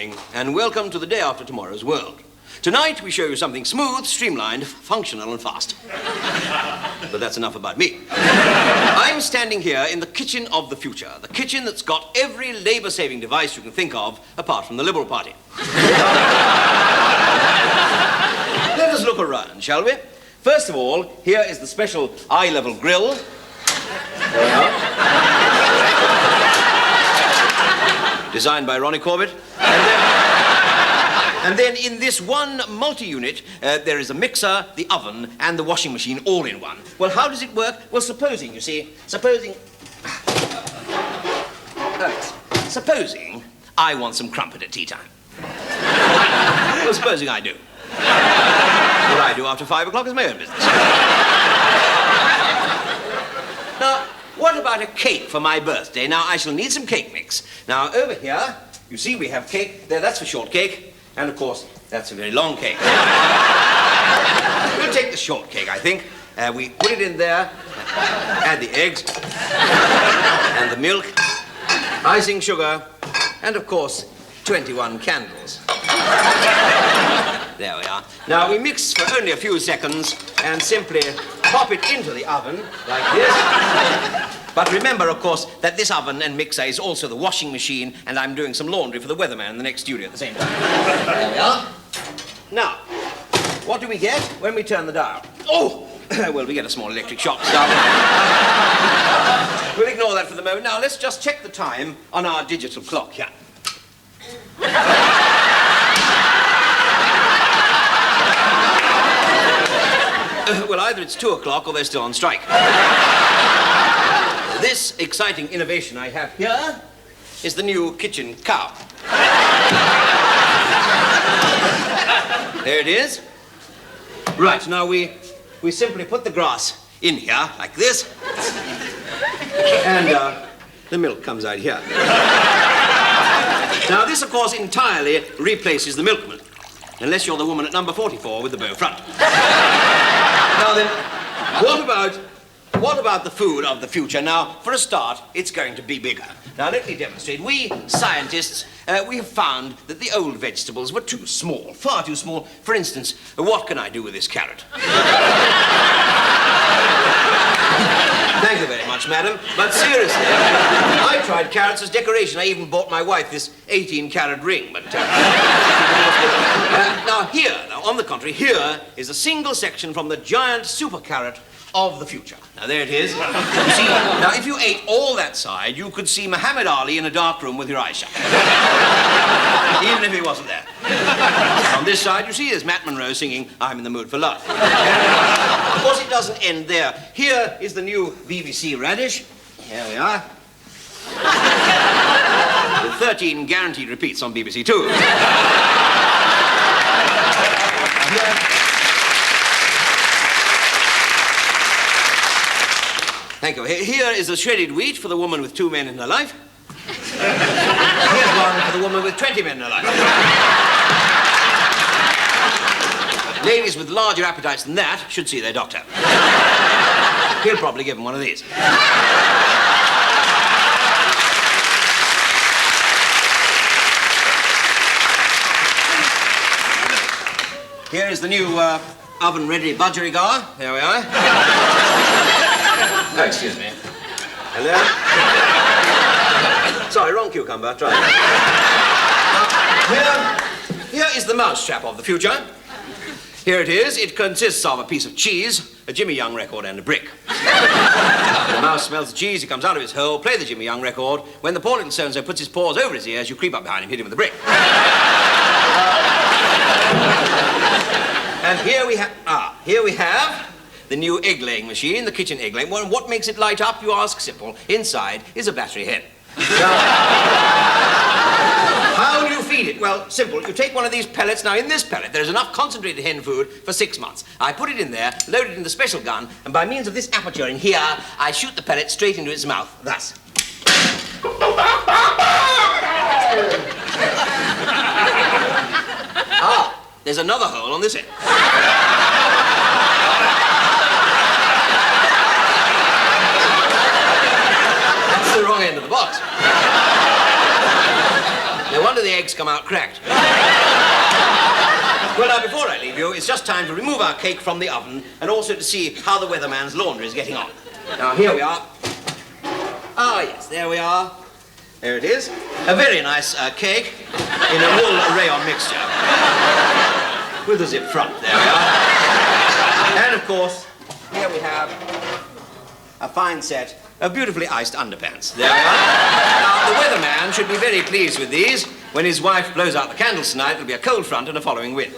morning, and welcome to the day after tomorrow's world. Tonight, we show you something smooth, streamlined, functional, and fast. But that's enough about me. I'm standing here in the kitchen of the future, the kitchen that's got every labor-saving device you can think of, apart from the Liberal Party. Let us look around, shall we? First of all, here is the special eye-level grill. There we are. Designed by Ronnie Corbett. And then in this one multi-unit, there is a mixer, the oven, and the washing machine all in one. Well, how does it work? Well, supposing I want some crumpet at tea time. Well, supposing I do. What I do after 5 o'clock is my own business. Now, what about a cake for my birthday? Now, I shall need some cake mix. Now, over here, you see we have cake. There, that's for shortcake. And, of course, that's a very long cake. We'll take the shortcake, I think. We put it in there, add the eggs, and the milk, icing sugar, and, of course, 21 candles. There we are. Now, we mix for only a few seconds and simply pop it into the oven, like this. But remember, of course, that this oven and mixer is also the washing machine, and I'm doing some laundry for the weatherman in the next studio at the same time. There we are. Now, what do we get when we turn the dial? Oh! Well, we get a small electric shock. We'll ignore that for the moment. Now, let's just check the time on our digital clock here. Well, either it's 2 o'clock or they're still on strike. This exciting innovation I have here is the new kitchen cow. There it is. Right, now we simply put the grass in here, like this. And the milk comes out here. Now, this, of course, entirely replaces the milkman. Unless you're the woman at number 44 with the bow front. Now then, what about the food of the future? Now, for a start, it's going to be bigger. Now, let me demonstrate. We scientists, we have found that the old vegetables were too small, far too small. For instance, what can I do with this carrot? Thank you very much, madam. But seriously, I tried carrots as decoration. I even bought my wife this 18-carat ring. But now here, on the contrary, here is a single section from the giant super carrot of the future. Now, there it is. You see, now, if you ate all that side, you could see Muhammad Ali in a dark room with your eyes shut. Even if he wasn't there. On this side, you see, there's Matt Monroe singing I'm in the Mood for Love. Of course, it doesn't end there. Here is the new BBC radish. Here we are. With 13 guaranteed repeats on BBC Two. Thank you. Here is the shredded wheat for the woman with 2 men in her life. Here's one for the woman with 20 men in her life. Ladies with larger appetites than that should see their doctor. He'll probably give them one of these. Here is the new oven-ready budgerigar. There we are. Oh, excuse me. Hello? Sorry, wrong cucumber. Try it. Here is the mousetrap of the future. Here it is. It consists of a piece of cheese, a Jimmy Young record, and a brick. The mouse smells the cheese, he comes out of his hole, play the Jimmy Young record. When the poor little so-and-so puts his paws over his ears, you creep up behind him, hit him with the brick. And here we have the new egg-laying machine, the kitchen egg-laying. Well, what makes it light up, you ask? Simple. Inside is a battery hen. Now, how do you feed it? Well, simple. You take one of these pellets. Now, in this pellet, there is enough concentrated hen food for 6 months. I put it in there, load it in the special gun, and by means of this aperture in here, I shoot the pellet straight into its mouth, thus. Ah, there's another hole on this end. That's the wrong end of the box. No wonder the eggs cakes come out cracked. Well, now, before I leave you, it's just time to remove our cake from the oven and also to see how the weatherman's laundry is getting on. Now, here we are. Ah, yes, there we are. There it is. A very nice cake in a wool rayon mixture. With a zip front. There we are. And, of course, here we have a fine set of beautifully iced underpants. There we are. Now, the weatherman should be very pleased with these. When his wife blows out the candles tonight, there'll be a cold front and a following wind.